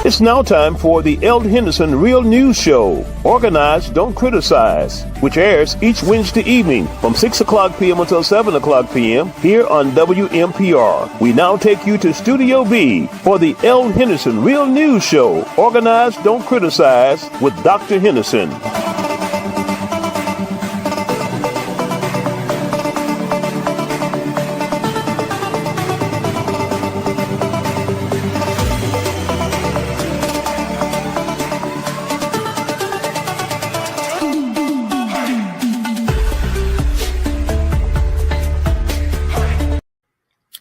It's now time for the Eld Henderson Real News Show, Organize, Don't Criticize, which airs each Wednesday evening from 6 o'clock p.m. until 7 o'clock p.m. here on WMPR. We now take you to Studio B for the Eld Henderson Real News Show, Organize, Don't Criticize with Dr. Henderson.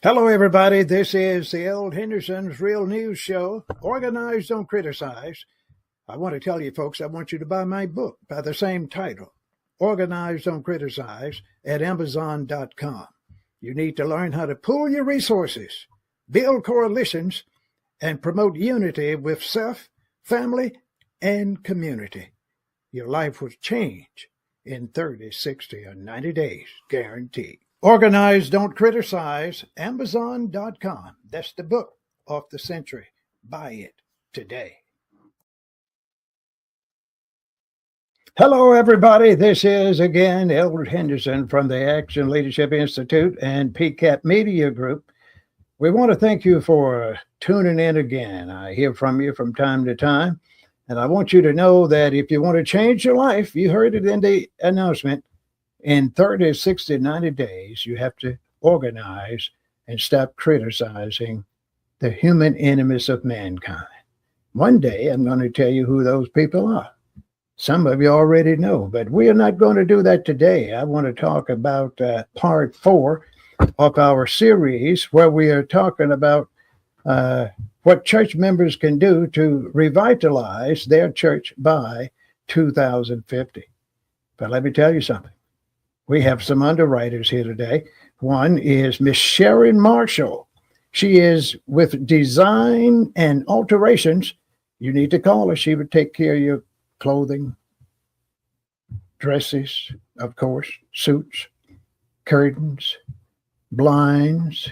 Hello, everybody. This is the Eld Henderson's Real News Show, Organize, Don't Criticize. I want to tell you, folks, I want you to buy my book by the same title, Organize, Don't Criticize, at Amazon.com. You need to learn how to pool your resources, build coalitions, and promote unity with self, family, and community. Your life will change in 30, 60, or 90 days, guaranteed. Organize, Don't Criticize, Amazon.com. That's the book of the century. Buy it today. Hello, everybody. This is, again, Eld Henderson from the Action Leadership Institute and PCAP Media Group. We want to thank you for tuning in again. I hear from you from time to time, and I want you to know that if you want to change your life, you heard it in the announcement, in 30, 60, 90 days, you have to organize and stop criticizing the human enemies of mankind. One day, I'm going to tell you who those people are. Some of you already know, but we are not going to do that today. I want to talk about part 4 of our series where we are talking about what church members can do to revitalize their church by 2050. But let me tell you something. We have some underwriters here today. One is Miss Sharon Marshall. She is with Design and Alterations. You need to call her. She would take care of your clothing, dresses, of course, suits, curtains, blinds,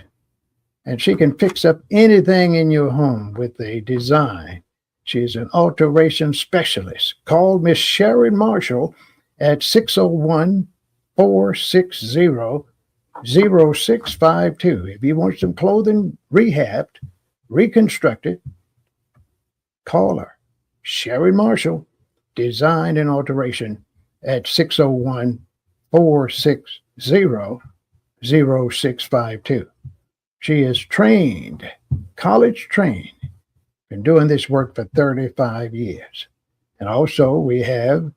and she can fix up anything in your home with a design. She's an alteration specialist. Call Miss Sharon Marshall at 601-460-0652. If you want some clothing rehabbed, reconstructed, call her. Sharon Marshall, Design and Alteration at 601-460-0652. She is trained, college trained, been doing this work for 35 years. And also we have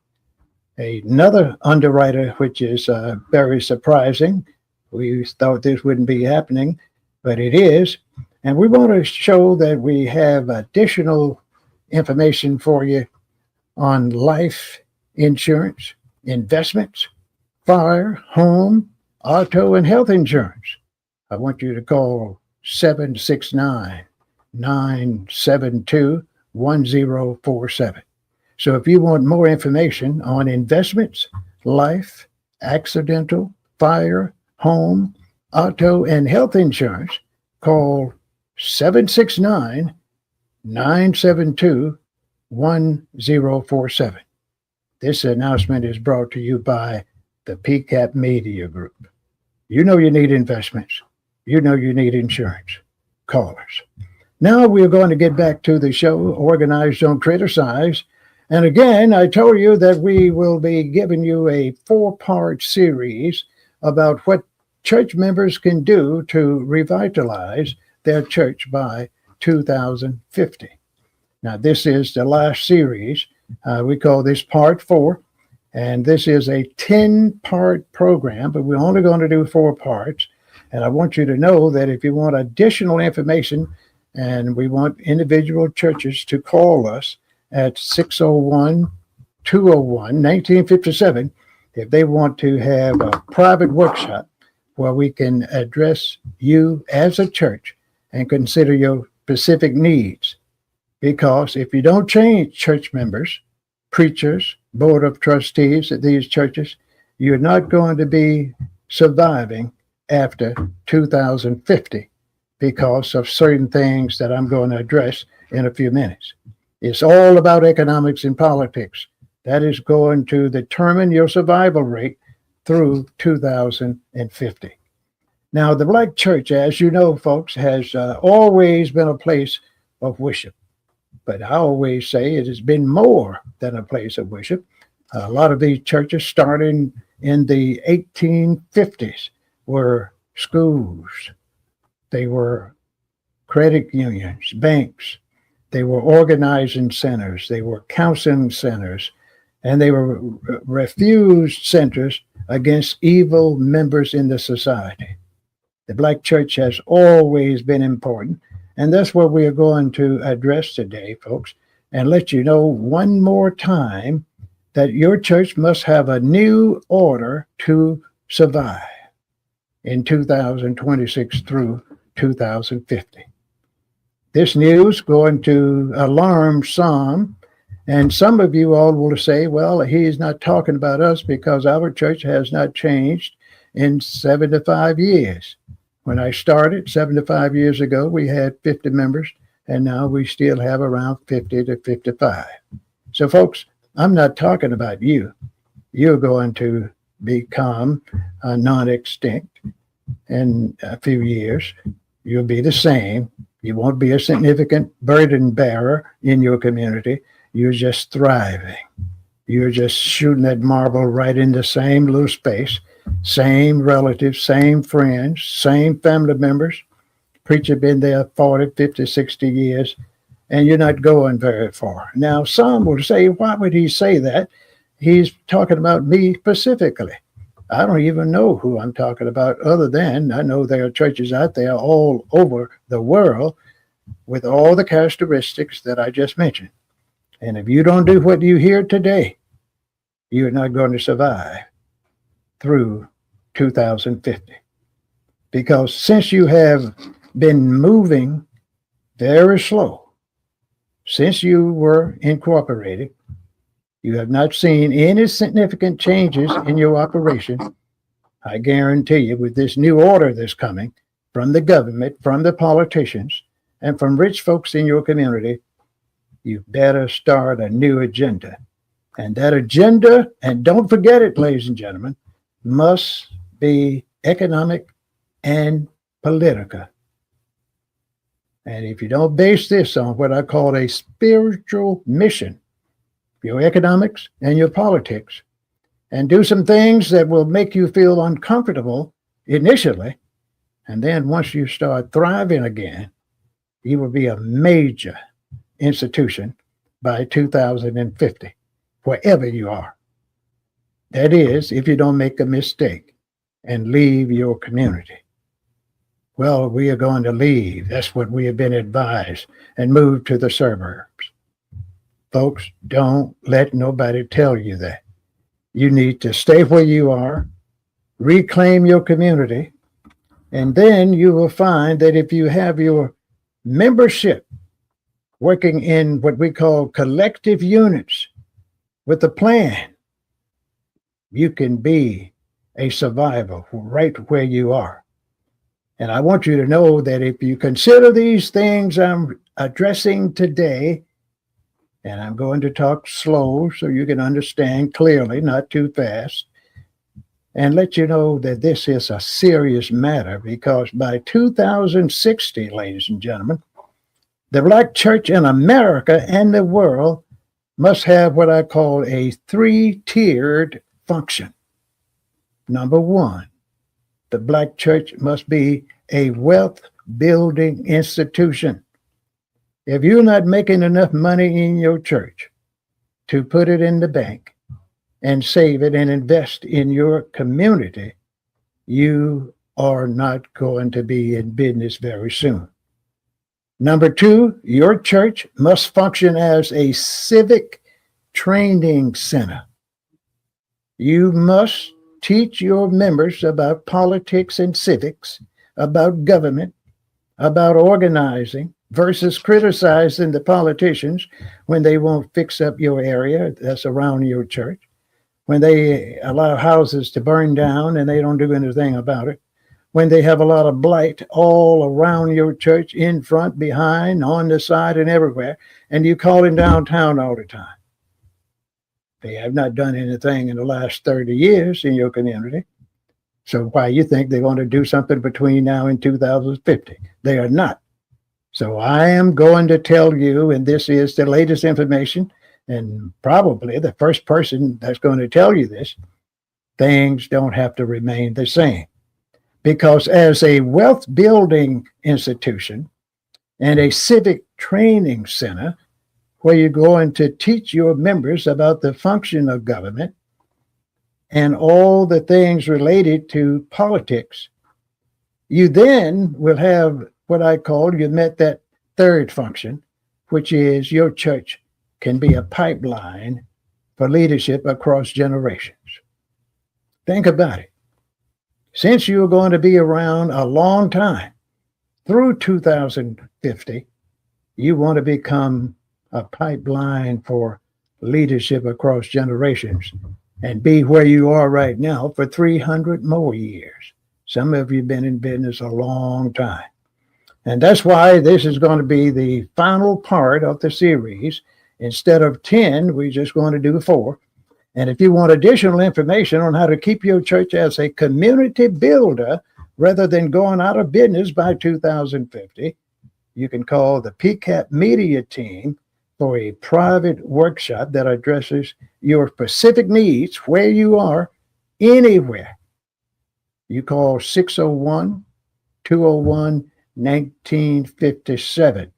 another underwriter, which is very surprising. We thought this wouldn't be happening, but it is. And we want to show that we have additional information for you on life insurance, investments, fire, home, auto, and health insurance. I want you to call 769-972-1047. So if you want more information on investments, life, accidental, fire, home, auto, and health insurance, call 769-972-1047. This announcement is brought to you by the PCAP Media Group. You know you need investments. You know you need insurance. Call us. Now we're going to get back to the show, Organize, Don't Criticize. And again, I told you that we will be giving you a 4-part series about what church members can do to revitalize their church by 2050. Now, this is the last series. We call this part 4, and this is a 10-part program, but we're only going to do 4 parts. And I want you to know that if you want additional information, and we want individual churches to call us at 601-201-1957 if they want to have a private workshop where we can address you as a church and consider your specific needs. Because if you don't change church members, preachers, board of trustees at these churches, you're not going to be surviving after 2050. because of certain things that I'm going to address in a few minutes. It's all about economics and politics. That is going to determine your survival rate through 2050. Now, the Black church, as you know, folks, has always been a place of worship. But I always say it has been more than a place of worship. A lot of these churches starting in the 1850s were schools. They were credit unions, banks. They were organizing centers. They were counseling centers. And they were refuge centers against evil members in the society. The Black church has always been important. And that's what we are going to address today, folks, and let you know one more time that your church must have a new order to survive in 2026 through 2050. This news going to alarm some, and some of you all will say, well, he's not talking about us because our church has not changed in 75 years. When I started 75 years ago, we had 50 members, and now we still have around 50 to 55. So, folks, I'm not talking about you. You're going to become non-extinct in a few years. You'll be the same. You won't be a significant burden bearer in your community. You're just thriving. You're just shooting that marble right in the same little space. Same relatives, same friends, same family members. Preacher been there 40, 50, 60 years, and you're not going very far. Now, some will say, why would he say that? He's talking about me specifically. I don't even know who I'm talking about other than I know there are churches out there all over the world with all the characteristics that I just mentioned. And if you don't do what you hear today, you're not going to survive through 2050. Because since you have been moving very slow, since you were incorporated, you have not seen any significant changes in your operation. I guarantee you, with this new order that's coming from the government, from the politicians, and from rich folks in your community, you better start a new agenda. And that agenda, and don't forget it, ladies and gentlemen, must be economic and political. And if you don't base this on what I call a spiritual mission, your economics and your politics, and do some things that will make you feel uncomfortable initially, and then once you start thriving again, you will be a major institution by 2050, wherever you are. That is, if you don't make a mistake and leave your community. Well, we are going to leave. That's what we have been advised, and move to the suburbs. Folks, don't let nobody tell you that. You need to stay where you are, reclaim your community, and then you will find that if you have your membership working in what we call collective units with a plan, you can be a survivor right where you are. And I want you to know that if you consider these things I'm addressing today, and I'm going to talk slow so you can understand clearly, not too fast, and let you know that this is a serious matter, because by 2060, ladies and gentlemen, the Black church in America and the world must have what I call a three-tiered function. Number one, the Black church must be a wealth-building institution. If you're not making enough money in your church to put it in the bank and save it and invest in your community, you are not going to be in business very soon. Number two, your church must function as a civic training center. You must teach your members about politics and civics, about government, about organizing, versus criticizing the politicians when they won't fix up your area that's around your church, when they allow houses to burn down and they don't do anything about it, when they have a lot of blight all around your church, in front, behind, on the side, and everywhere, and you call them downtown all the time. They have not done anything in the last 30 years in your community. So why you think they're going to do something between now and 2050? They are not. So I am going to tell you, and this is the latest information, and probably the first person that's going to tell you this, things don't have to remain the same. Because as a wealth building institution and a civic training center where you're going to teach your members about the function of government and all the things related to politics, you then will have what I call, you met that third function, which is your church can be a pipeline for leadership across generations. Think about it. Since you're going to be around a long time, through 2050, you want to become a pipeline for leadership across generations and be where you are right now for 300 more years. Some of you have been in business a long time. And that's why this is going to be the final part of the series. Instead of 10, we're just going to do 4. And if you want additional information on how to keep your church as a community builder rather than going out of business by 2050, you can call the PCAP Media team for a private workshop that addresses your specific needs where you are, anywhere. You call 601-201-1957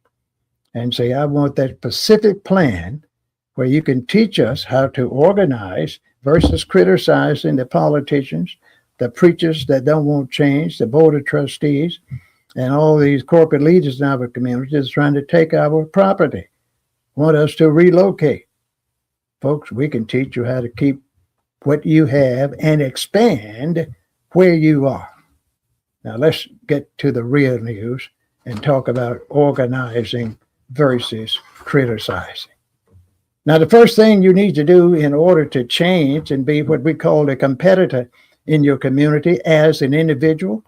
and say, I want that specific plan where you can teach us how to organize versus criticizing the politicians, the preachers that don't want change, the board of trustees, and all these corporate leaders in our community that's trying to take our property, want us to relocate. Folks, we can teach you how to keep what you have and expand where you are. Now let's get to the real news and talk about organizing versus criticizing. Now, the first thing you need to do in order to change and be what we call a competitor in your community as an individual,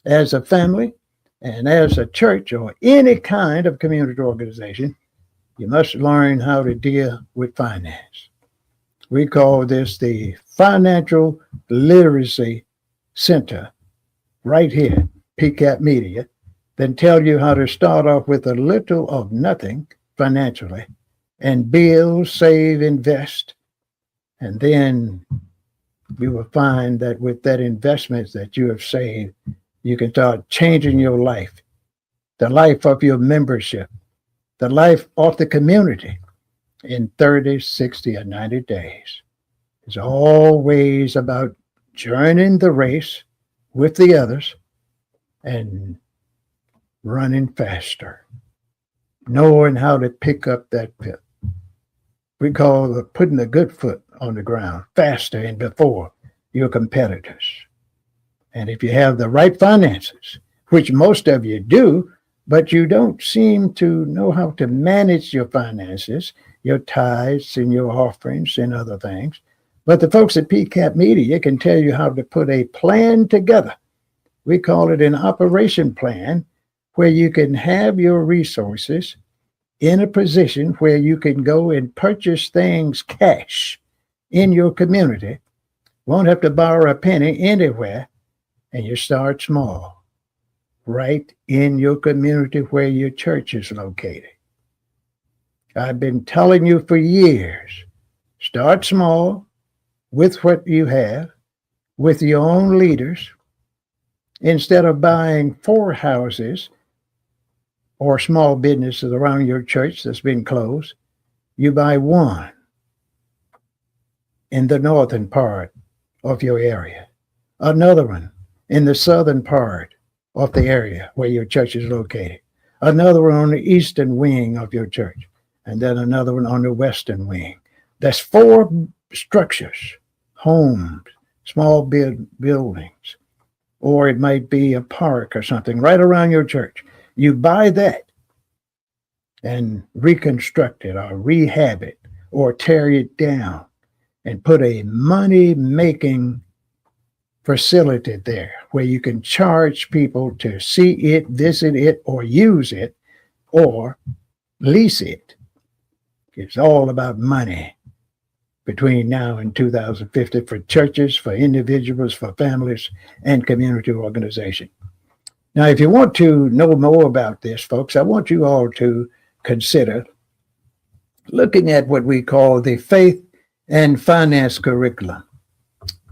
as a family, and as a church or any kind of community organization, you must learn how to deal with finance. We call this the Financial Literacy Center right here, PCAP Media, then tell you how to start off with a little of nothing financially and build, save, invest. And then you will find that with that investment that you have saved, you can start changing your life, the life of your membership, the life of the community in 30, 60, or 90 days. It's always about journeying the race with the others and running faster, knowing how to pick up that pit. We call putting the good foot on the ground faster and before your competitors. And if you have the right finances, which most of you do, but you don't seem to know how to manage your finances, your tithes and your offerings and other things. But the folks at PCAP Media can tell you how to put a plan together. We call it an operation plan where you can have your resources in a position where you can go and purchase things cash in your community, won't have to borrow a penny anywhere, and you start small, right in your community where your church is located. I've been telling you for years, start small with what you have, with your own leaders. Instead of buying 4 houses or small businesses around your church that's been closed, you buy 1 in the northern part of your area, another one in the southern part of the area where your church is located, another one on the eastern wing of your church, and then another one on the western wing. That's 4 structures, homes, small buildings, or it might be a park or something right around your church. You buy that and reconstruct it or rehab it or tear it down and put a money-making facility there where you can charge people to see it, visit it, or use it, or lease it. It's all about money between now and 2050 for churches, for individuals, for families, and community organizations. Now, if you want to know more about this, folks, I want you all to consider looking at what we call the faith and finance curriculum.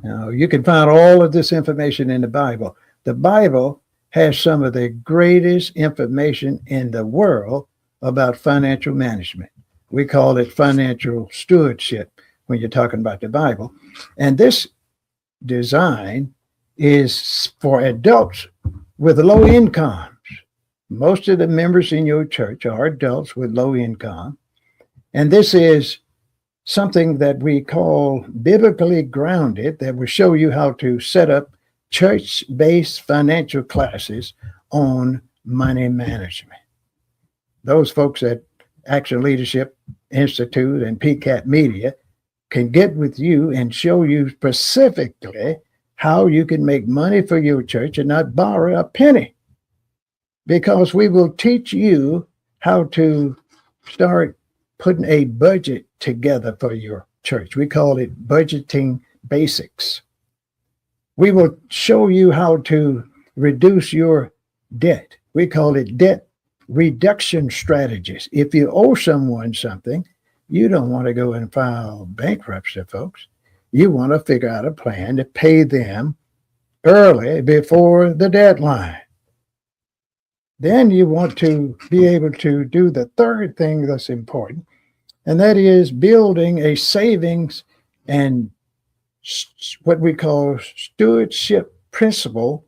Now, you can find all of this information in the Bible. The Bible has some of the greatest information in the world about financial management. We call it financial stewardship when you're talking about the Bible. And this design is for adults with low incomes. Most of the members in your church are adults with low income. And this is something that we call biblically grounded, that will show you how to set up church-based financial classes on money management. Those folks at Action Leadership Institute and PCAP Media can get with you and show you specifically how you can make money for your church and not borrow a penny. Because we will teach you how to start putting a budget together for your church. We call it budgeting basics. We will show you how to reduce your debt. We call it debt reduction strategies. If you owe someone something, you don't want to go and file bankruptcy, folks. You want to figure out a plan to pay them early before the deadline. Then you want to be able to do the third thing that's important, and that is building a savings and what we call stewardship principle,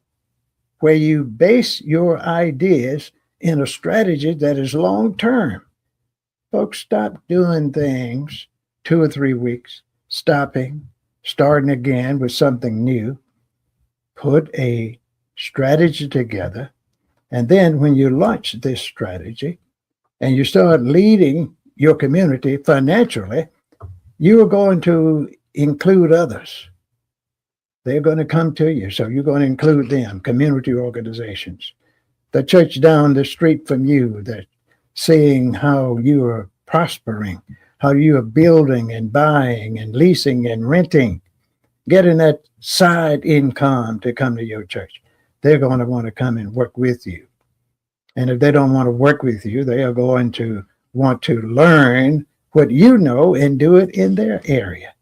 where you base your ideas in a strategy that is long-term. Folks, stop doing things 2 or 3 weeks, stopping, starting again with something new. Put a strategy together. And then when you launch this strategy and you start leading your community financially, you are going to include others. They're going to come to you. So you're going to include them, community organizations. The church down the street from you, that seeing how you are prospering, how you are building and buying and leasing and renting, getting that side income to come to your church. They're going to want to come and work with you. And if they don't want to work with you, they are going to want to learn what you know and do it in their area.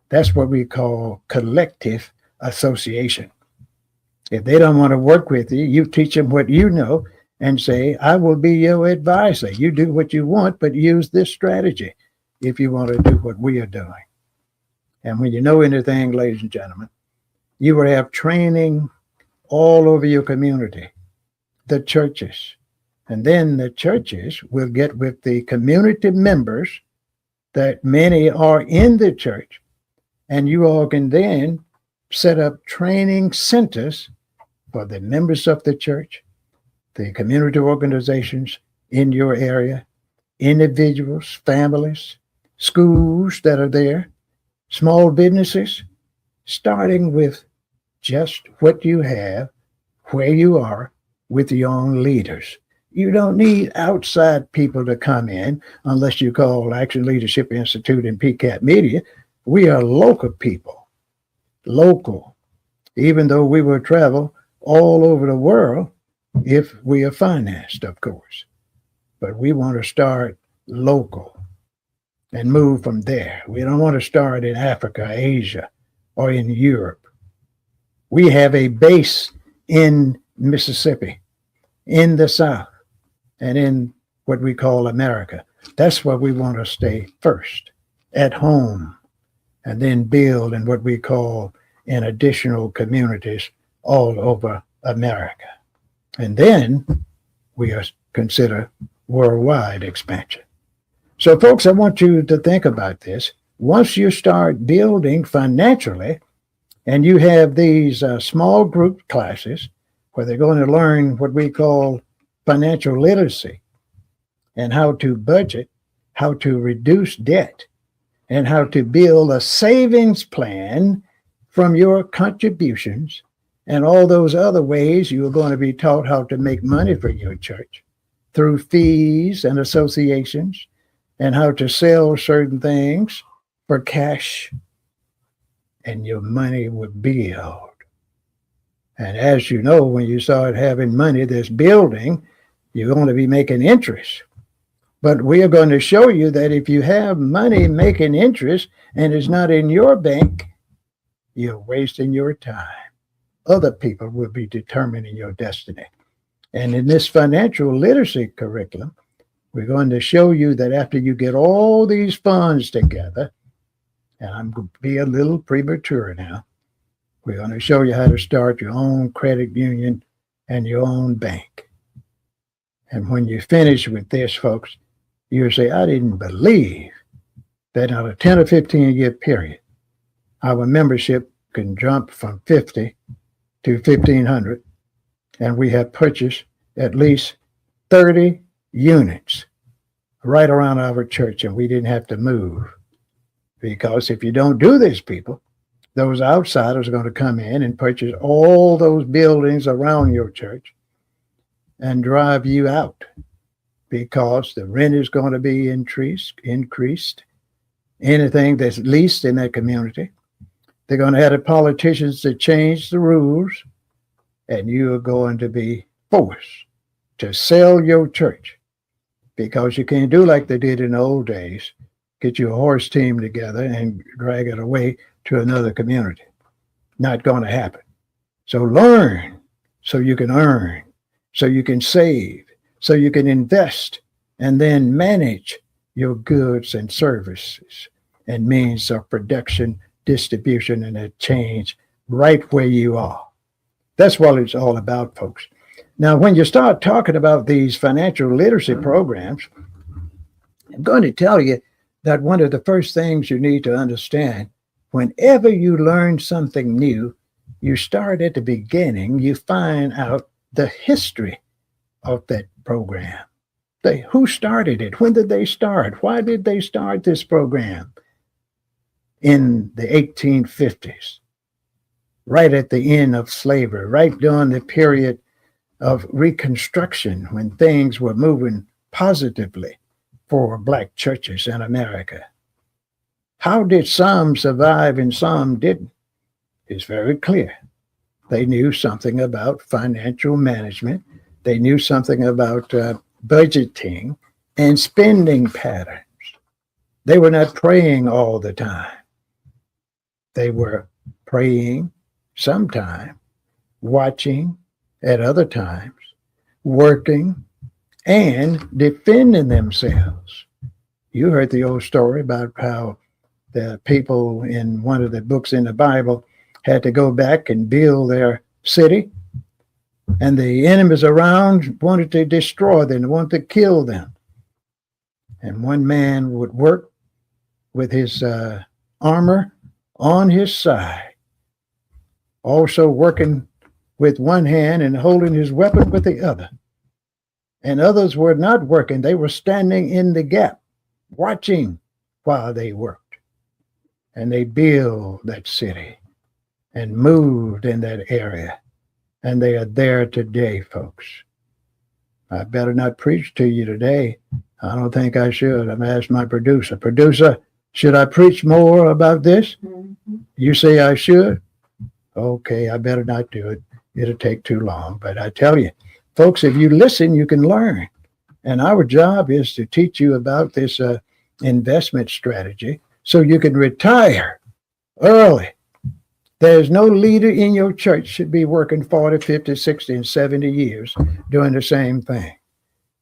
That's what we call collective association. If they don't want to work with you, you teach them what you know and say, I will be your advisor. You do what you want, but use this strategy if you want to do what we are doing. And when you know anything, ladies and gentlemen, you will have training all over your community, the churches. And then the churches will get with the community members that many are in the church. And you all can then set up training centers for the members of the church, the community organizations in your area, individuals, families, schools that are there, small businesses, starting with just what you have, where you are, with your own leaders. You don't need outside people to come in unless you call Action Leadership Institute and PCAP Media. We are local people, local, even though we will travel all over the world if we are financed, of course. But we want to start local and move from there. We don't want to start in Africa, Asia, or in Europe. We have a base in Mississippi, in the South, and in what we call America. That's where we want to stay first, at home, and then build in what we call in additional communities all over America. And then we are consider worldwide expansion. So folks, I want you to think about this. Once you start building financially, and you have these small group classes where they're going to learn what we call financial literacy and how to budget, how to reduce debt, and how to build a savings plan from your contributions And all those other ways you are going to be taught how to make money for your church through fees and associations, and how to sell certain things for cash, and your money will build. And as you know, when you start having money that's building, you're going to be making interest. But we are going to show you that if you have money making interest and it's not in your bank, you're wasting your time. Other people will be determining your destiny. And in this financial literacy curriculum, we're going to show you that after you get all these funds together, and I'm going to be a little premature now, we're going to show you how to start your own credit union and your own bank. And when you finish with this, folks, you'll say, I didn't believe that in a 10 or 15 year period, our membership can jump from 50 to 1,500, and we have purchased at least 30 units right around our church, and we didn't have to move. Because if you don't do this, people, those outsiders are going to come in and purchase all those buildings around your church and drive you out, because the rent is going to be increased. Anything that's leased in that community, they're going to have the politicians to change the rules, and you are going to be forced to sell your church, because you can't do like they did in the old days, get your horse team together and drag it away to another community. Not going to happen. So learn so you can earn, so you can save, so you can invest, and then manage your goods and services and means of production, distribution, and exchange right where you are. That's what it's all about, folks. Now, when you start talking about these financial literacy programs, I'm going to tell you that one of the first things you need to understand, whenever you learn something new, you start at the beginning, you find out the history of that program. Who started it? When did they start? Why did they start this program? In the 1850s, right at the end of slavery, right during the period of Reconstruction, when things were moving positively for Black churches in America. How did some survive and some didn't? It's very clear. They knew something about financial management. They knew something about budgeting and spending patterns. They were not praying all the time. They were praying sometime, watching at other times, working, and defending themselves. You heard the old story about how the people in one of the books in the Bible had to go back and build their city, and the enemies around wanted to destroy them, wanted to kill them. And one man would work with his armor on his side, also working with one hand and holding his weapon with the other. And others were not working. They were standing in the gap, watching while they worked. And they built that city and moved in that area. And they are there today, folks. I better not preach to you today. I don't think I should. I'm asked my producer. Producer, should I preach more about this? Mm-hmm. You say I should? Okay, I better not do it. It'll take too long. But I tell you, folks, if you listen, you can learn. And our job is to teach you about this investment strategy so you can retire early. There's no leader in your church should be working 40, 50, 60, and 70 years doing the same thing.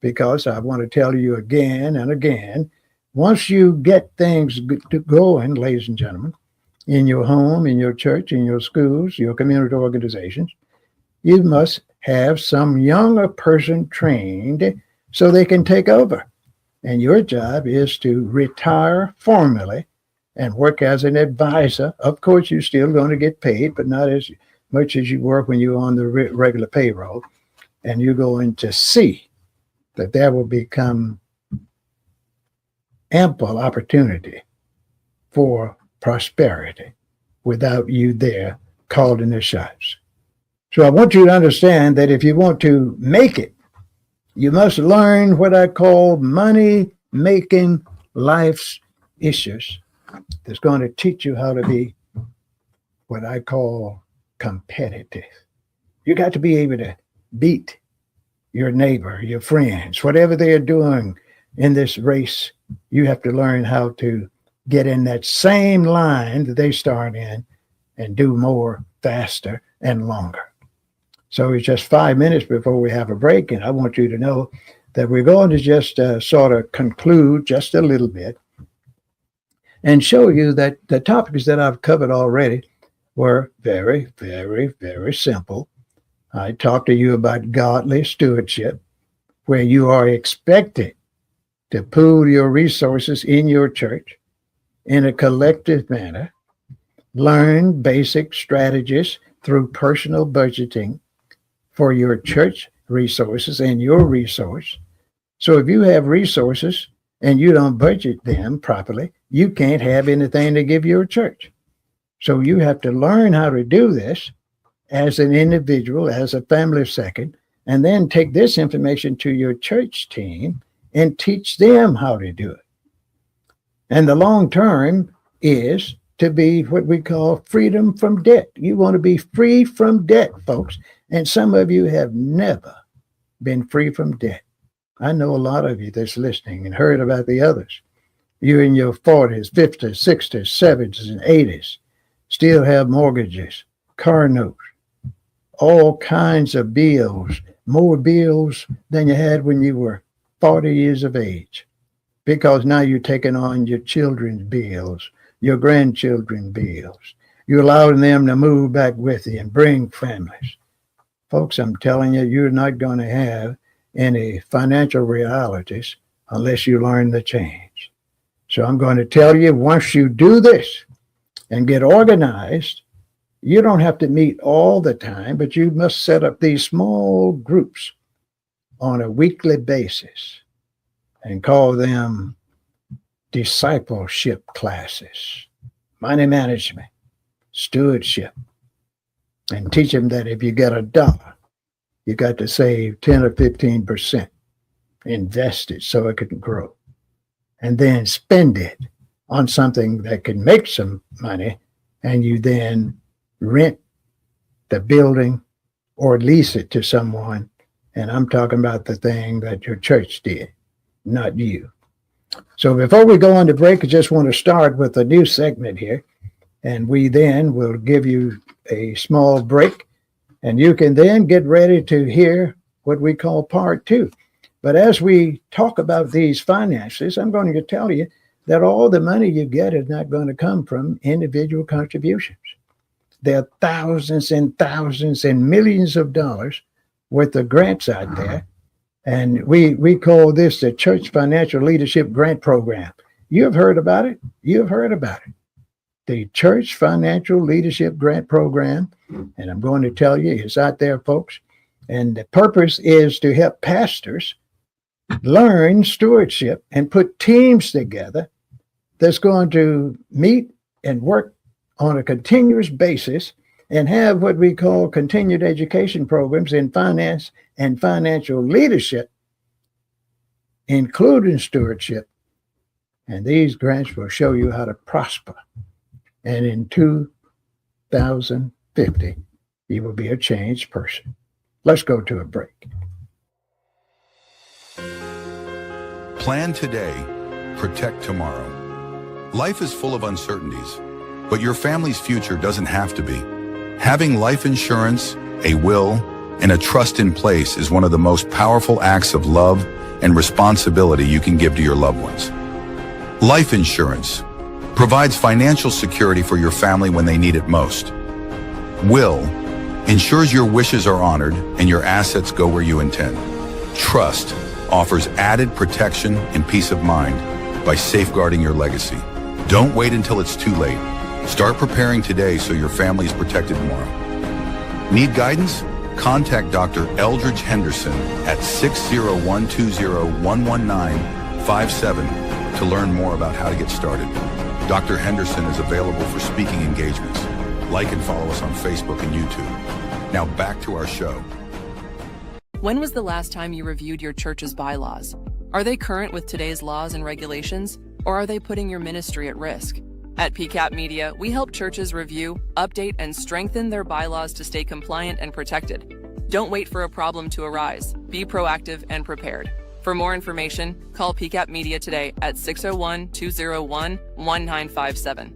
Because I want to tell you again and again, once you get things going, ladies and gentlemen, in your home, in your church, in your schools, your community organizations, you must have some younger person trained so they can take over. And your job is to retire formally and work as an advisor. Of course, you're still going to get paid, but not as much as you were when you were on the regular payroll. And you're going to see that there will become ample opportunity for prosperity without you there calling the shots. So I want you to understand that if you want to make it, you must learn what I call money-making life's issues. That's going to teach you how to be what I call competitive. You got to be able to beat your neighbor, your friends, whatever they're doing in this race. You have to learn how to get in that same line that they start in and do more faster and longer. So it's just 5 minutes before we have a break, and I want you to know that we're going to just sort of conclude just a little bit and show you that the topics that I've covered already were very, very, very simple. I talked to you about godly stewardship, where you are expected to pool your resources in your church in a collective manner, learn basic strategies through personal budgeting for your church resources and your resource. So if you have resources and you don't budget them properly, you can't have anything to give your church. So you have to learn how to do this as an individual, as a family of second, and then take this information to your church team and teach them how to do it. And the long term is to be what we call freedom from debt. You want to be free from debt, folks. And some of you have never been free from debt. I know a lot of you that's listening and heard about the others. You're in your 40s, 50s, 60s, 70s, and 80s, still have mortgages, car notes, all kinds of bills, more bills than you had when you were 40 years of age, because now you're taking on your children's bills, your grandchildren's bills. You're allowing them to move back with you and bring families. Folks, I'm telling you, you're not going to have any financial realities unless you learn the change. So I'm going to tell you, once you do this and get organized, you don't have to meet all the time, but you must set up these small groups on a weekly basis and call them discipleship classes, money management, stewardship, and teach them that if you get $1, you got to save 10 or 15%, invest it so it can grow, and then spend it on something that can make some money, and you then rent the building or lease it to someone. And I'm talking about the thing that your church did, not you. So before we go on to break, I just want to start with a new segment here. And we then will give you a small break. And you can then get ready to hear what we call part 2. But as we talk about these finances, I'm going to tell you that all the money you get is not going to come from individual contributions. There are thousands and thousands and millions of dollars worth of grants out there. And we call this the Church Financial Leadership Grant Program. You've heard about it. You've heard about it. The Church Financial Leadership Grant Program. And I'm going to tell you, it's out there, folks. And the purpose is to help pastors learn stewardship and put teams together that's going to meet and work on a continuous basis and have what we call continued education programs in finance and financial leadership, including stewardship. And these grants will show you how to prosper. And in 2050, you will be a changed person. Let's go to a break. Plan today, protect tomorrow. Life is full of uncertainties, but your family's future doesn't have to be. Having life insurance, a will, and a trust in place is one of the most powerful acts of love and responsibility you can give to your loved ones. Life insurance provides financial security for your family when they need it most. Will ensures your wishes are honored and your assets go where you intend. Trust offers added protection and peace of mind by safeguarding your legacy. Don't wait until it's too late. Start preparing today so your family is protected tomorrow. Need guidance? Contact Dr. Eldridge Henderson at 60120-119-57 to learn more about how to get started. Dr. Henderson is available for speaking engagements. Like and follow us on Facebook and YouTube. Now back to our show. When was the last time you reviewed your church's bylaws? Are they current with today's laws and regulations, or are they putting your ministry at risk? At PCAP Media, we help churches review, update, and strengthen their bylaws to stay compliant and protected. Don't wait for a problem to arise. Be proactive and prepared. For more information, call PCAP Media today at 601-201-1957.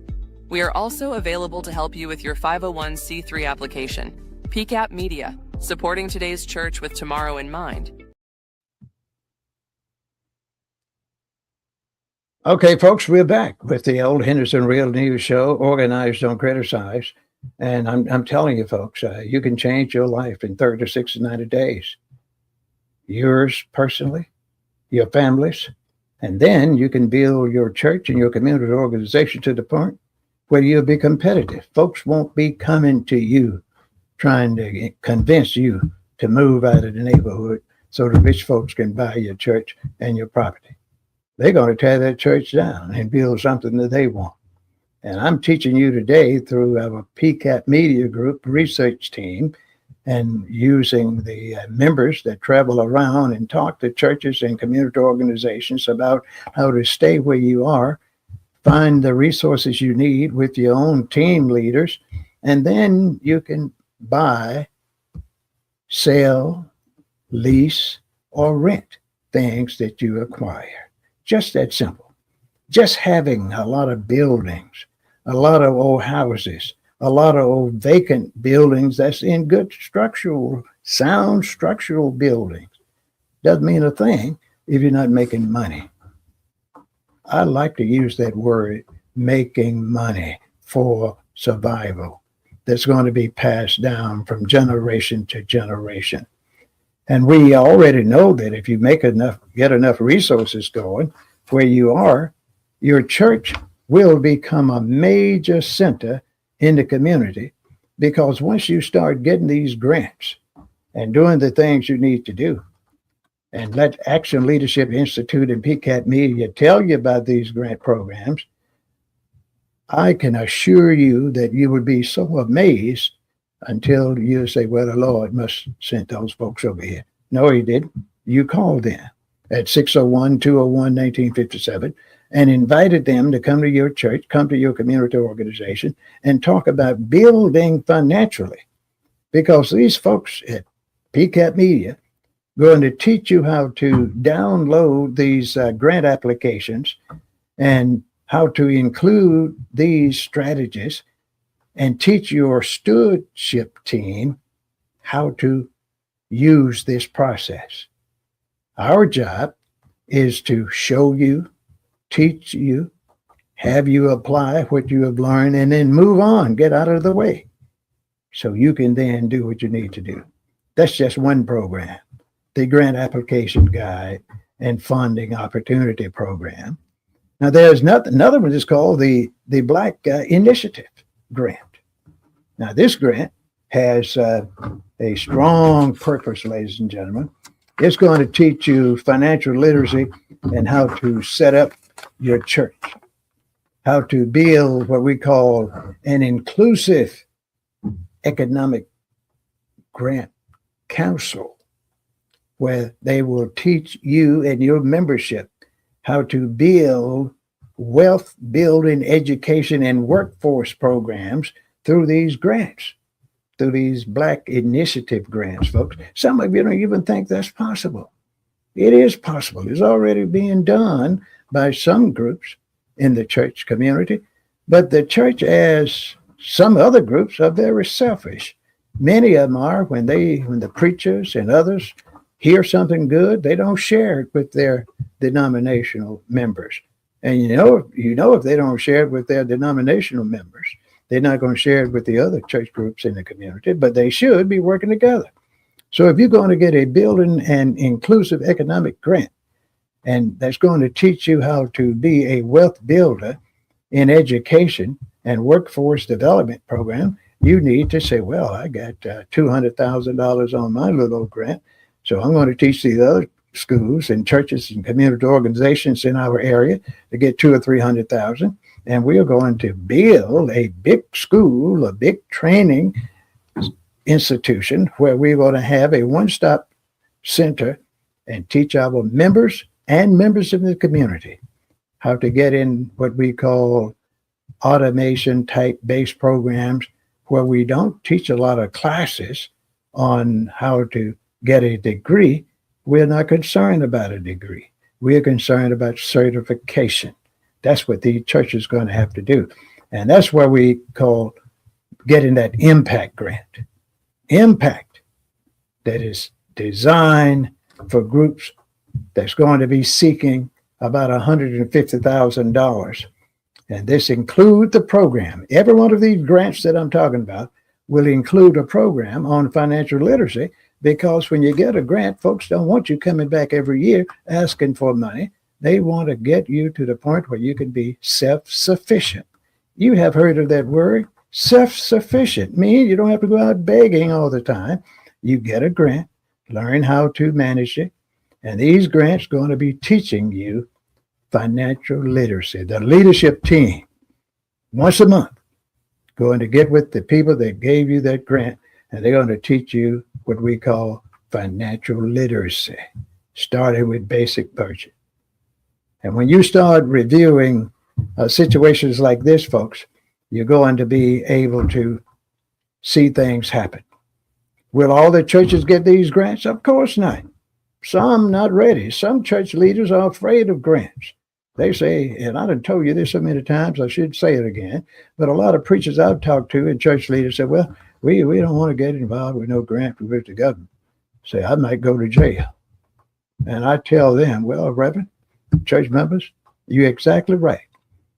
We are also available to help you with your 501c3 application. PCAP Media, supporting today's church with tomorrow in mind. Okay, folks, we're back with the Old Henderson Real News Show, Organized Don't Criticize. And I'm telling you, folks, you can change your life in 30 to 60 to 90 days. Yours personally, your families, and then you can build your church and your community organization to the point where you'll be competitive. Folks won't be coming to you trying to convince you to move out of the neighborhood so the rich folks can buy your church and your property. They're going to tear that church down and build something that they want. And I'm teaching you today through our PCAP Media Group research team and using the members that travel around and talk to churches and community organizations about how to stay where you are, find the resources you need with your own team leaders, and then you can buy, sell, lease, or rent things that you acquire. Just that simple. Just having a lot of buildings, a lot of old houses, a lot of old vacant buildings that's in good sound structural buildings doesn't mean a thing if you're not making money. I like to use that word, making money for survival. That's going to be passed down from generation to generation. And we already know that if you get enough resources going where you are, your church will become a major center in the community, because once you start getting these grants and doing the things you need to do, and let Action Leadership Institute and PCAP Media tell you about these grant programs, I can assure you that you would be so amazed until you say, well, the Lord must have sent those folks over here. No, he didn't. You called them at 601-201-1957 and invited them to come to your church, come to your community organization, and talk about building financially. Because these folks at PCAP Media are going to teach you how to download these grant applications and how to include these strategies, and teach your stewardship team how to use this process. Our job is to show you, teach you, have you apply what you have learned, and then move on, get out of the way, so you can then do what you need to do. That's just one program, the Grant Application Guide and Funding Opportunity Program. Now, there's another one that's called the Black Initiative Grant. Now, this grant has a strong purpose, ladies and gentlemen. It's going to teach you financial literacy and how to set up your church, how to build what we call an inclusive economic grant council, where they will teach you and your membership how to build wealth building education and workforce programs through these grants, through these Black Initiative grants, folks. Some of you don't even think that's possible. It is possible. It's already being done by some groups in the church community, but the church, as some other groups, are very selfish. Many of them are, when the preachers and others hear something good, they don't share it with their denominational members. And you know if they don't share it with their denominational members, they're not going to share it with the other church groups in the community, but they should be working together. So if you're going to get a building and inclusive economic grant, and that's going to teach you how to be a wealth builder in education and workforce development program, you need to say, well, I got $200,000 on my little grant, so I'm going to teach these other schools and churches and community organizations in our area to get $200,000 or $300,000, and we are going to build a big school, a big training institution where we're going to have a one-stop center and teach our members and members of the community how to get in what we call automation type based programs, where we don't teach a lot of classes on how to get a degree. We're not concerned about a degree. We're concerned about certification. That's what the church is going to have to do. And that's where we call getting that impact grant. Impact that is designed for groups that's going to be seeking about $150,000. And this includes the program. Every one of these grants that I'm talking about will include a program on financial literacy, because when you get a grant, folks don't want you coming back every year asking for money. They want to get you to the point where you can be self-sufficient. You have heard of that word, self-sufficient. Means you don't have to go out begging all the time. You get a grant, learn how to manage it, and these grants are going to be teaching you financial literacy. The leadership team, once a month, going to get with the people that gave you that grant, and they're going to teach you what we call financial literacy, starting with basic budget. And when you start reviewing situations like this, folks, you're going to be able to see things happen. Will all the churches get these grants? Of course not. Some not ready. Some church leaders are afraid of grants. They say, and I done told you this so many times, I should say it again, but a lot of preachers I've talked to and church leaders said, well, we don't want to get involved with no grant from the government. Say, I might go to jail. And I tell them, well, Reverend, church members, you're exactly right.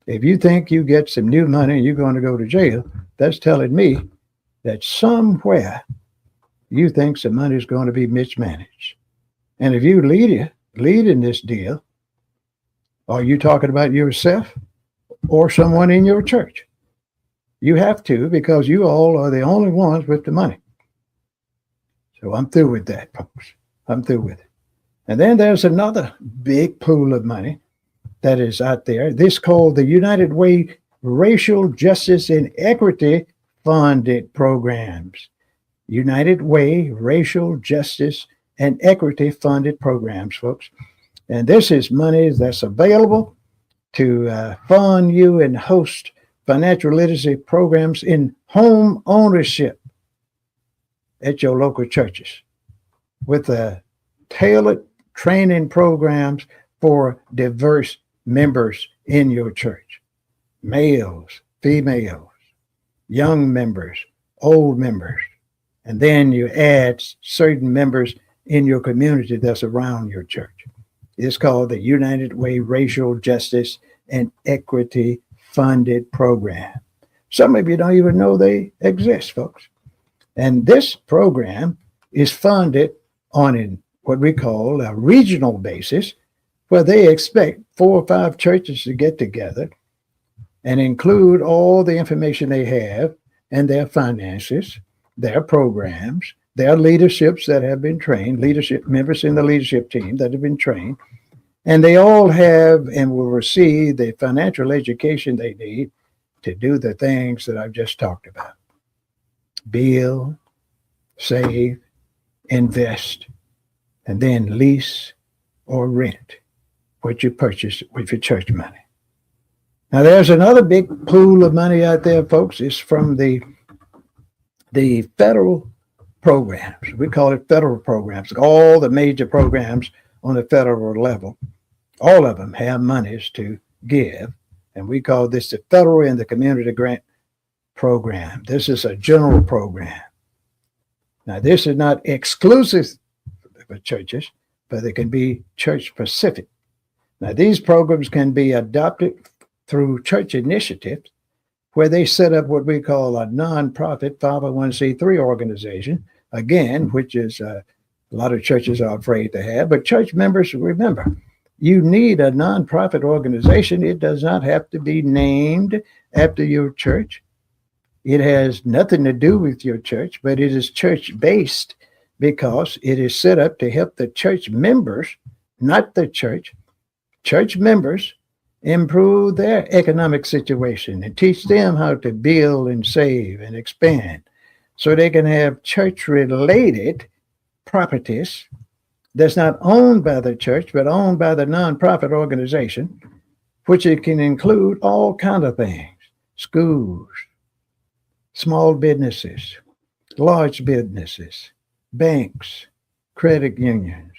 If you think you get some new money and you're going to go to jail, that's telling me that somewhere you think some money is going to be mismanaged. And if you lead in this deal, are you talking about yourself or someone in your church? You have to, because you all are the only ones with the money. So I'm through with that, folks. I'm through with it. And then there's another big pool of money that is out there. This called the United Way Racial Justice and Equity Funded Programs. United Way Racial Justice and Equity Funded Programs, folks. And this is money that's available to fund you and host financial literacy programs in home ownership at your local churches, with tailored training programs for diverse members in your church, males, females, young members, old members, and then you add certain members in your community that's around your church. It's called the United Way Racial Justice and Equity Funded Program. Some of you don't even know they exist, folks. And this program is funded on what we call a regional basis, where they expect 4 or 5 churches to get together and include all the information they have and their finances, their programs, their leaderships that have been trained, leadership members in the leadership team that have been trained, and they all have and will receive the financial education they need to do the things that I've just talked about. Build, save, invest, and then lease or rent what you purchase with your church money. Now, there's another big pool of money out there, folks. It's from the federal programs. We call it federal programs. All the major programs on the federal level, all of them have monies to give, and we call this the federal and the community grant program. This is a general program. Now, this is not exclusive for churches, but it can be church specific. Now, these programs can be adopted through church initiatives, where they set up what we call a nonprofit 501c3 organization, again, which is a lot of churches are afraid to have. But church members, remember, you need a nonprofit organization. It does not have to be named after your church. It has nothing to do with your church, but it is church-based because it is set up to help the church members, not the church members, improve their economic situation and teach them how to build and save and expand. so they can have church-related properties that's not owned by the church, but owned by the nonprofit organization, which it can include all kinds of things: schools, small businesses, large businesses, banks, credit unions,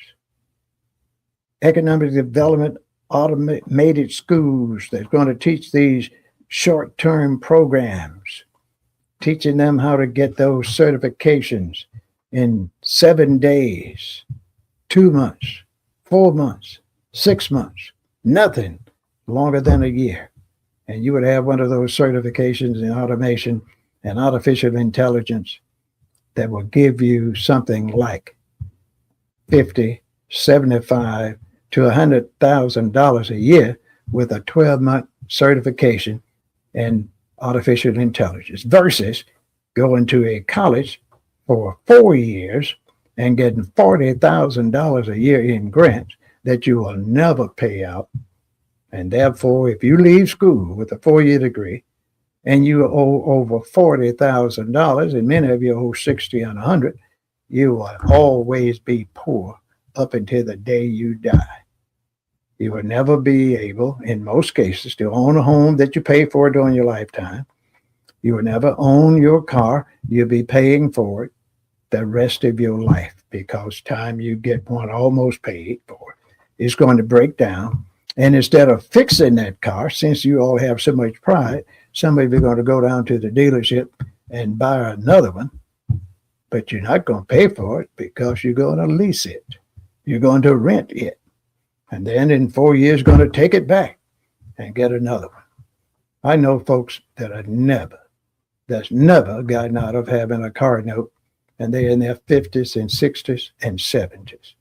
economic development, automated schools that's going to teach these short-term programs, teaching them how to get those certifications in 7 days, 2 months, 4 months, 6 months, nothing longer than a year. And you would have one of those certifications in automation and artificial intelligence that will give you something like $50, $75 to $100,000 a year with a 12-month certification in artificial intelligence versus going to a college for 4 years and getting $40,000 a year in grants that you will never pay out. And therefore, if you leave school with a 4-year degree and you owe over $40,000, and many of you owe 60 and 100, you will always be poor up until the day you die. You will never be able, in most cases, to own a home that you pay for during your lifetime. You will never own your car. You'll be paying for it the rest of your life, because time you get one almost paid for, it's going to break down. And instead of fixing that car, since you all have so much pride, some of you are going to go down to the dealership and buy another one, but you're not going to pay for it because you're going to lease it. You're going to rent it. And then in 4 years, going to take it back and get another one. I know folks that's never gotten out of having a car note, and they're in their 50s and 60s and 70s.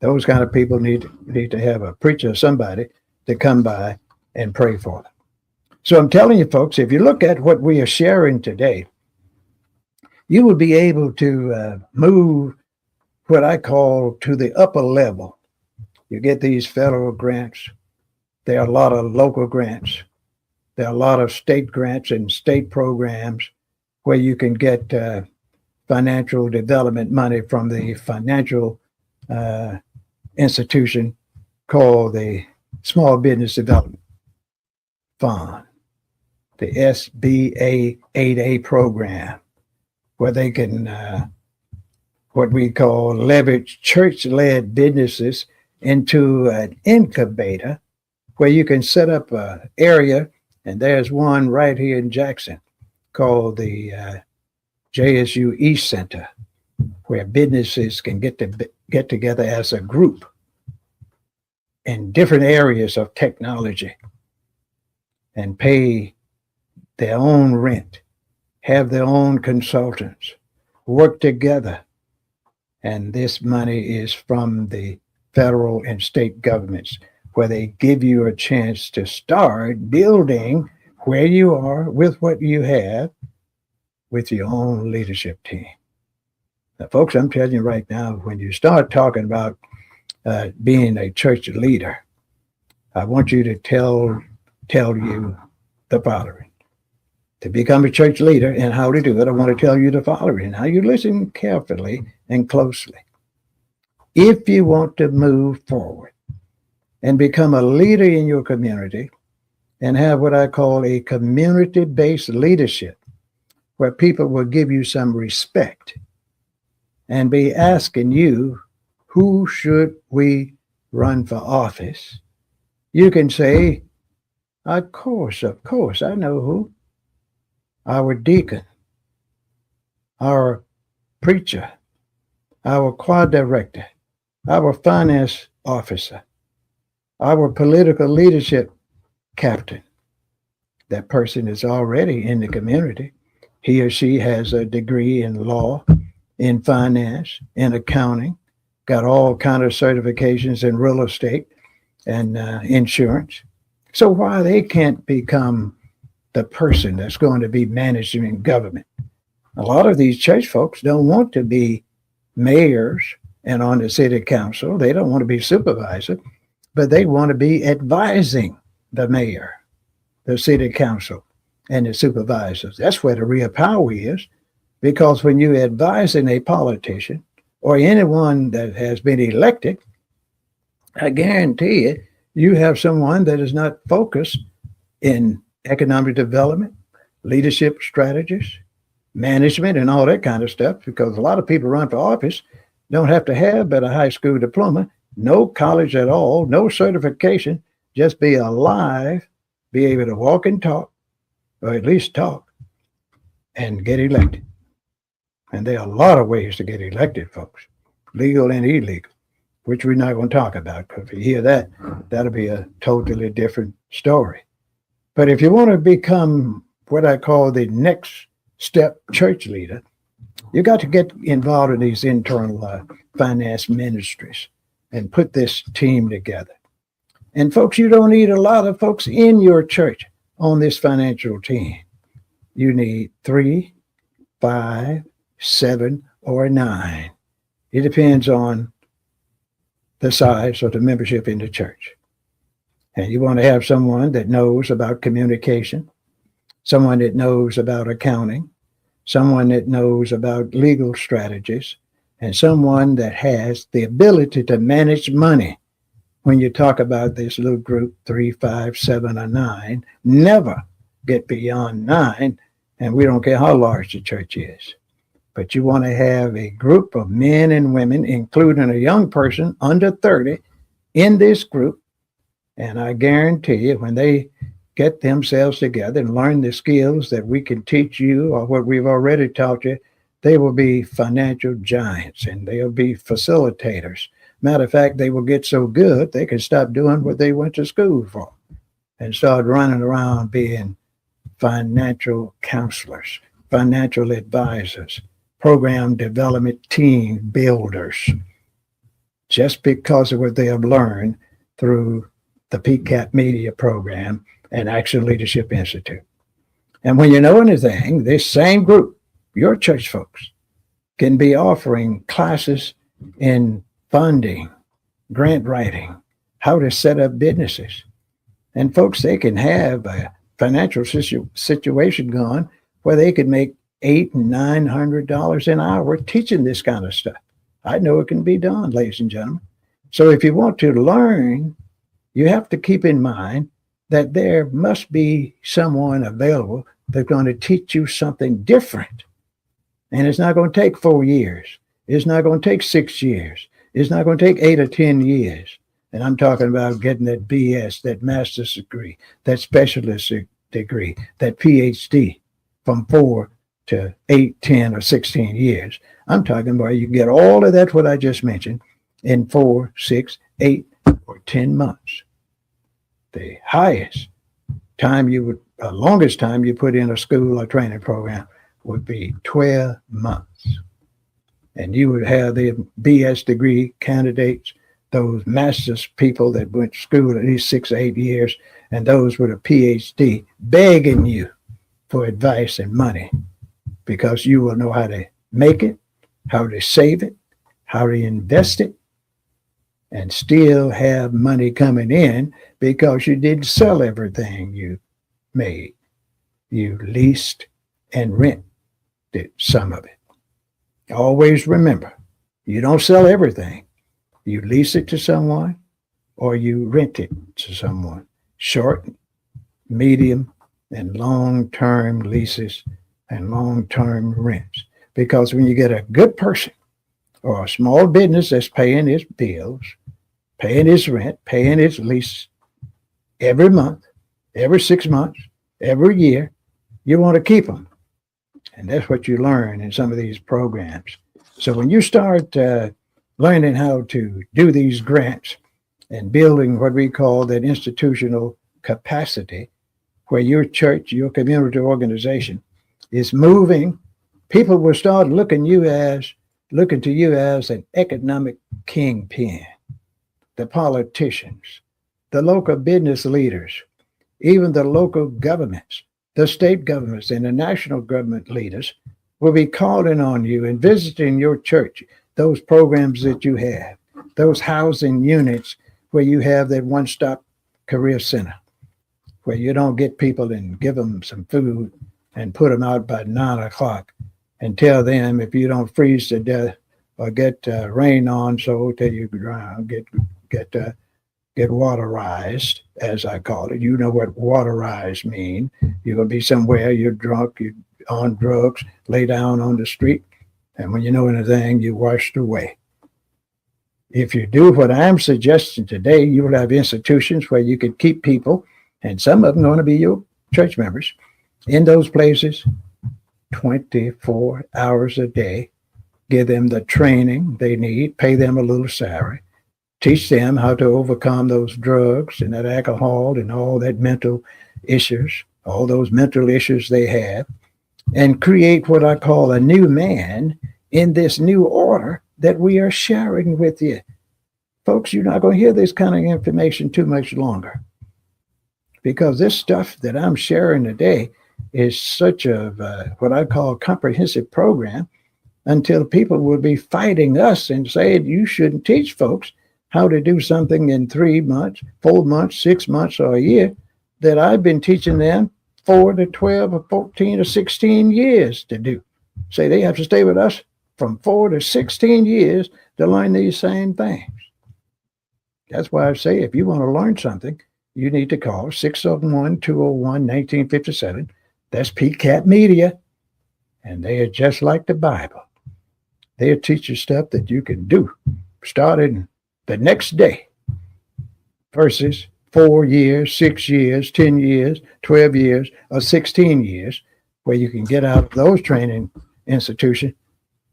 Those kind of people need to have a preacher or somebody to come by and pray for them. So I'm telling you, folks, if you look at what we are sharing today, you will be able to move what I call to the upper level. You get these federal grants. There are a lot of local grants. There are a lot of state grants and state programs where you can get financial development money from the financial institution called the Small Business Development Fund, the SBA 8A program, where they can what we call leverage church-led businesses into an incubator where you can set up an area. And there's one right here in Jackson called the JSU East Center, where businesses can get together as a group in different areas of technology and pay their own rent, have their own consultants, work together. And this money is from the federal and state governments, where they give you a chance to start building where you are with what you have with your own leadership team. Now, folks, I'm telling you right now, when you start talking about being a church leader, I want you to tell you the following. To become a church leader and how to do it, I want to tell you the following. Now, you listen carefully and closely. If you want to move forward and become a leader in your community and have what I call a community-based leadership, where people will give you some respect and be asking you, who should we run for office? You can say, of course, I know who. Our deacon, our preacher, our choir director, our finance officer, our political leadership captain. That person is already in the community. He or she has a degree in law, in finance, in accounting, got all kinds of certifications in real estate and insurance. So why they can't become the person that's going to be managing government? A lot of these church folks don't want to be mayors and on the city council. They don't want to be supervisor, but they want to be advising the mayor, the city council, and the supervisors. That's where the real power is, Because when you're advising a politician or anyone that has been elected, I guarantee you have someone that is not focused in economic development, leadership strategies, management, and all that kind of stuff, because a lot of people run for office don't have to have but a high school diploma, no college at all, no certification, just be alive, be able to walk and talk, or at least talk, and get elected. And there are a lot of ways to get elected, folks, legal and illegal, which we're not going to talk about, because if you hear that, that'll be a totally different story. But if you want to become what I call the next step church leader, you got to get involved in these internal finance ministries and put this team together. And folks, you don't need a lot of folks in your church on this financial team. You need 3, 5, 7, or 9. It depends on the size of the membership in the church. And you want to have someone that knows about communication, someone that knows about accounting, someone that knows about legal strategies, and someone that has the ability to manage money. When you talk about this little group, 3, 5, 7, or 9, never get beyond 9, and we don't care how large the church is. But you want to have a group of men and women, including a young person under 30, in this group. And I guarantee you, when they get themselves together and learn the skills that we can teach you or what we've already taught you, they will be financial giants and they'll be facilitators. Matter of fact, they will get so good, they can stop doing what they went to school for and start running around being financial counselors, financial advisors, program development team builders, just because of what they have learned through the PCAP Media Program and Action Leadership Institute. And when you know anything, this same group, your church folks, can be offering classes in funding, grant writing, how to set up businesses. And folks, they can have a financial situation going where they could make $800 and $900 an hour teaching this kind of stuff. I know it can be done, ladies and gentlemen. So if you want to learn, you have to keep in mind that there must be someone available that's going to teach you something different. And it's not going to take 4 years. It's not going to take 6 years. It's not going to take 8 or 10 years. And I'm talking about getting that BS, that master's degree, that specialist degree, that PhD from 4 to 8, 10, or 16 years. I'm talking about you get all of that, what I just mentioned, in 4, 6, 8, or 10 months. The highest time you would, longest time you put in a school or training program would be 12 months. And you would have the BS degree candidates, those master's people that went to school at least 6 or 8 years, and those with a PhD begging you for advice and money, because you will know how to make it, how to save it, how to invest it, and still have money coming in because you didn't sell everything you made. You leased and rented some of it. Always remember, you don't sell everything. You lease it to someone or you rent it to someone. Short, medium, and long-term leases and long-term rents. Because when you get a good person or a small business that's paying its bills, paying its rent, paying its lease every month, every 6 months, every year, you want to keep them. And that's what you learn in some of these programs. So when you start learning how to do these grants and building what we call that institutional capacity, where your church, your community organization is moving, people will start looking to you as an economic kingpin. The politicians, the local business leaders, even the local governments, the state governments, and the national government leaders will be calling on you and visiting your church, those programs that you have, those housing units where you have that one-stop career center, where you don't get people and give them some food and put them out by 9 o'clock and tell them if you don't freeze to death or get rain on so till you drown, get waterized, as I call it. You know what waterized mean. You're going to be somewhere, you're drunk, you're on drugs, lay down on the street, and when you know anything, you're washed away. If you do what I'm suggesting today, you will have institutions where you can keep people, and some of them are going to be your church members, in those places 24 hours a day. Give them the training they need, pay them a little salary, teach them how to overcome those drugs and that alcohol and all that mental issues, all those mental issues they have, and create what I call a new man in this new order that we are sharing with you. Folks, you're not going to hear this kind of information too much longer, because this stuff that I'm sharing today is such a what I call comprehensive program, until people will be fighting us and saying you shouldn't teach folks how to do something in 3 months, 4 months, 6 months, or a year that I've been teaching them 4 to 12 or 14 or 16 years to do. Say they have to stay with us from 4 to 16 years to learn these same things. That's why I say if you want to learn something, you need to call 601-201-1957. That's PCAT Media. And they are just like the Bible. They'll teach you stuff that you can do starting the next day versus 4 years, 6 years, 10 years, 12 years, or 16 years, where you can get out of those training institutions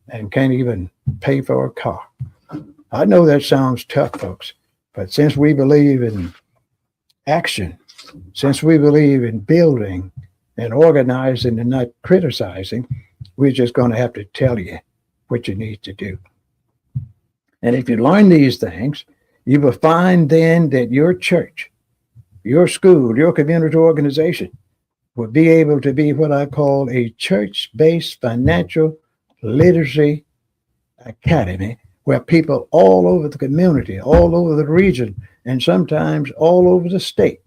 and can't even pay for a car. I know that sounds tough, folks, but since we believe in action, since we believe in building and organizing and not criticizing, we're just going to have to tell you what you need to do. And if you learn these things, you will find then that your church, your school, your community organization will be able to be what I call a church-based financial literacy academy, where people all over the community, all over the region, and sometimes all over the state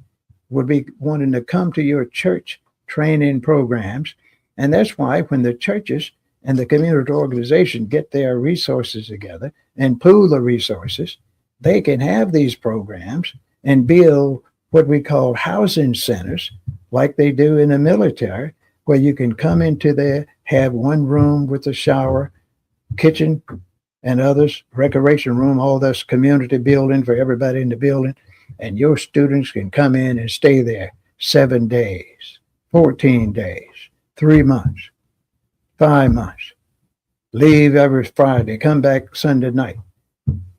would be wanting to come to your church training programs. And that's why when the churches and the community organization get their resources together and pool the resources, they can have these programs and build what we call housing centers, like they do in the military, where you can come into there, have one room with a shower, kitchen, and others, recreation room, all this community building for everybody in the building. And your students can come in and stay there 7 days, 14 days, 3 months, 5 months, leave every Friday, come back Sunday night,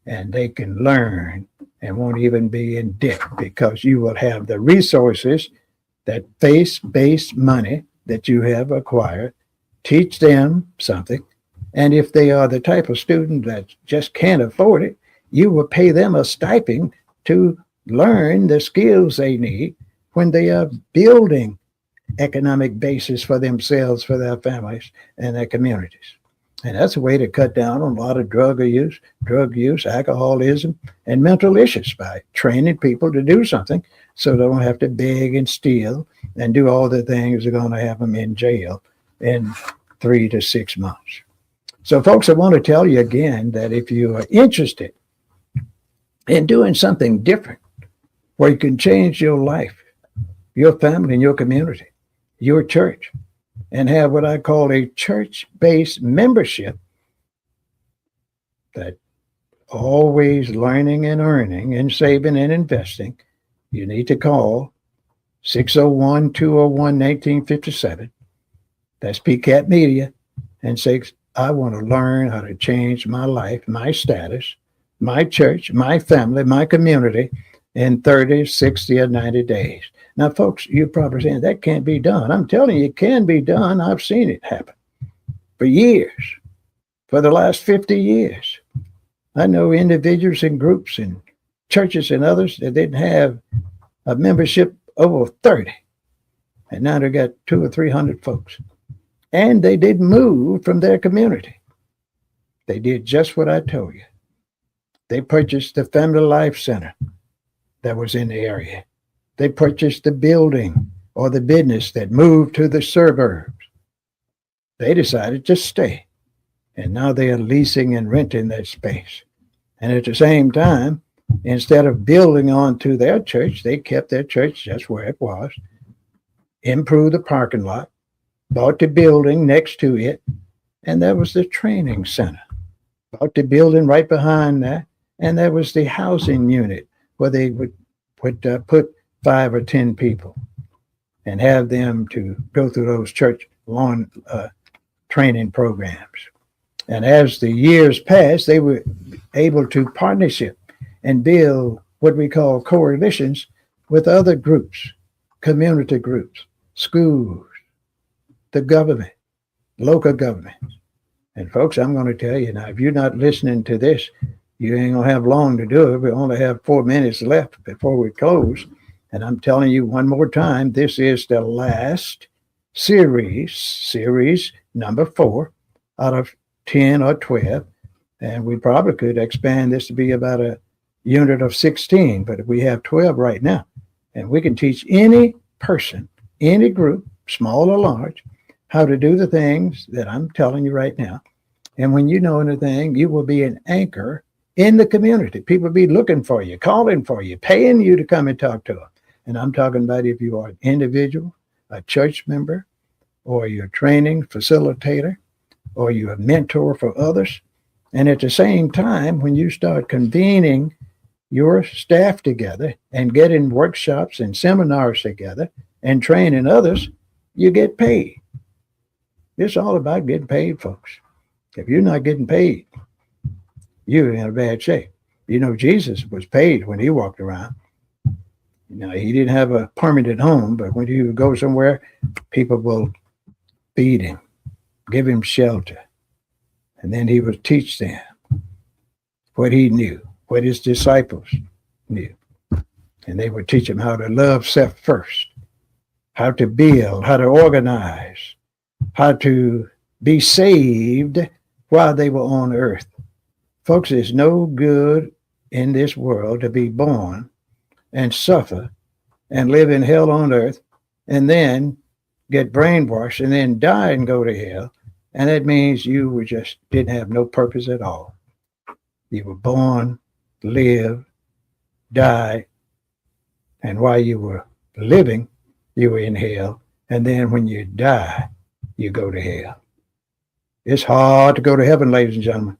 and they can learn and won't even be in debt, because you will have the resources, that faith-based money that you have acquired, teach them something. And if they are the type of student that just can't afford it, you will pay them a stipend to learn the skills they need when they are building economic basis for themselves, for their families, and their communities. And that's a way to cut down on a lot of drug use, alcoholism, and mental issues by training people to do something so they don't have to beg and steal and do all the things that are going to have them in jail in 3 to 6 months. So, folks, I want to tell you again that if you are interested in doing something different where you can change your life, your family, and your community, your church, and have what I call a church-based membership that always learning and earning and saving and investing, you need to call 601-201-1957. That's PCAT Media, and say, I want to learn how to change my life, my status, my church, my family, my community in 30, 60, or 90 days. Now, folks, you're probably saying that can't be done. I'm telling you, it can be done. I've seen it happen for years, for the last 50 years. I know individuals and groups and churches and others that didn't have a membership over 30. And now they got 200 or 300 folks. And they didn't move from their community. They did just what I told you. They purchased the Family Life Center that was in the area. They purchased the building or the business that moved to the suburbs. They decided to stay. And now they are leasing and renting that space. And at the same time, instead of building onto their church, they kept their church just where it was, improved the parking lot, bought the building next to it, and that was the training center. Bought the building right behind that, and that was the housing unit where they would put 5 or 10 people and have them to go through those church lawn training programs. And as the years passed, they were able to partnership and build what we call coalitions with other groups, community groups, schools, the government, local governments. And folks, I'm going to tell you now, if you're not listening to this, you ain't going to have long to do it. We only have 4 minutes left before we close. And I'm telling you one more time, this is the last series number 4 out of 10 or 12. And we probably could expand this to be about a unit of 16, but we have 12 right now. And we can teach any person, any group, small or large, how to do the things that I'm telling you right now. And when you know anything, you will be an anchor in the community. People will be looking for you, calling for you, paying you to come and talk to them. And I'm talking about if you are an individual, a church member, or you're a training facilitator, or you're a mentor for others. And at the same time, when you start convening your staff together and getting workshops and seminars together and training others, you get paid. It's all about getting paid, folks. If you're not getting paid, you're in a bad shape. You know, Jesus was paid when he walked around. You know, he didn't have a permanent home, but when he would go somewhere, people will feed him, give him shelter. And then he would teach them what he knew, what his disciples knew. And they would teach him how to love self first, how to build, how to organize, how to be saved while they were on earth. Folks, it's no good in this world to be born and suffer and live in hell on earth and then get brainwashed and then die and go to hell. And that means you were just didn't have no purpose at all. You were born, lived, died, and while you were living, you were in hell. And then when you die, you go to hell. It's hard to go to heaven, ladies and gentlemen,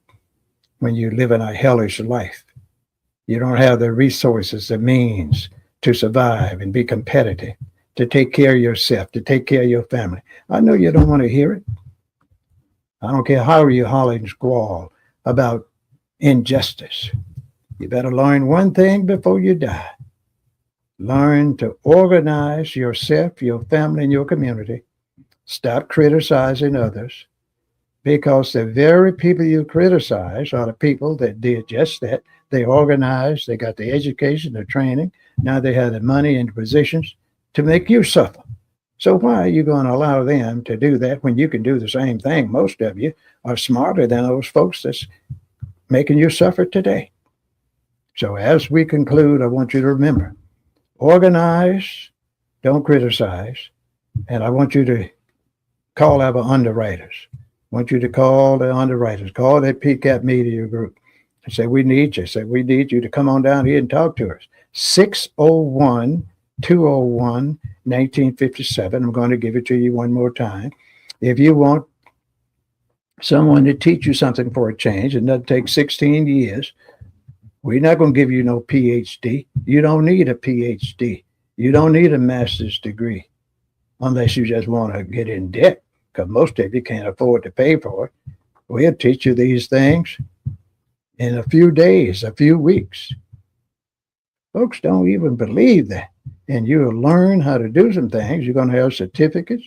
when you live in a hellish life. You don't have the resources, the means to survive and be competitive, to take care of yourself, to take care of your family. I know you don't want to hear it. I don't care how you holler and squall about injustice. You better learn one thing before you die. Learn to organize yourself, your family, and your community. Stop criticizing others, because the very people you criticize are the people that did just that. They organized, they got the education, the training. Now they have the money and positions to make you suffer. So why are you going to allow them to do that when you can do the same thing? Most of you are smarter than those folks that's making you suffer today. So as we conclude, I want you to remember, organize, don't criticize. And I want you to call our underwriters. I want you to call the underwriters, call that PCAP media group and say, we need you. Say, we need you to come on down here and talk to us. 601-201-1957. I'm going to give it to you one more time. If you want someone to teach you something for a change, and that'll take 16 years, we're not going to give you no PhD. You don't need a PhD. You don't need a master's degree unless you just want to get in debt, because most of you can't afford to pay for it. We'll teach you these things in a few days, a few weeks. Folks don't even believe that. And you'll learn how to do some things. You're going to have certificates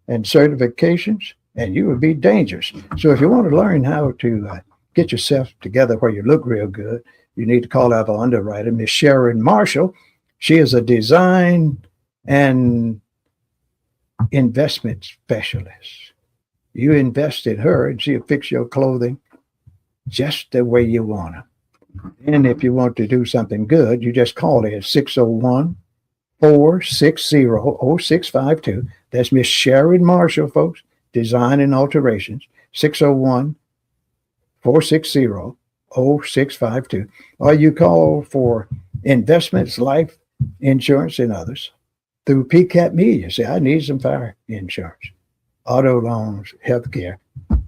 and certifications, and you will be dangerous. So if you want to learn how to get yourself together where you look real good, you need to call out our underwriter, Miss Sharon Marshall. She is a design and investment specialist. You invest in her and she'll fix your clothing just the way you want them. And if you want to do something good, you just call her at 601-460-0652. That's Miss Sharon Marshall, folks. design and alterations, 601-460-0652. Or you call for investments, life insurance, and others through PCAP Media. Say, I need some fire insurance, auto loans, healthcare,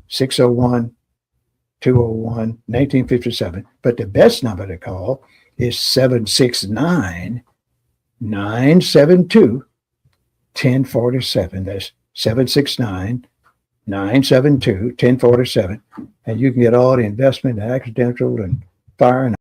601-201-1957. But the best number to call is 769-972-1047. That's 769-972-1047. And you can get all the investment, accidental, and fire and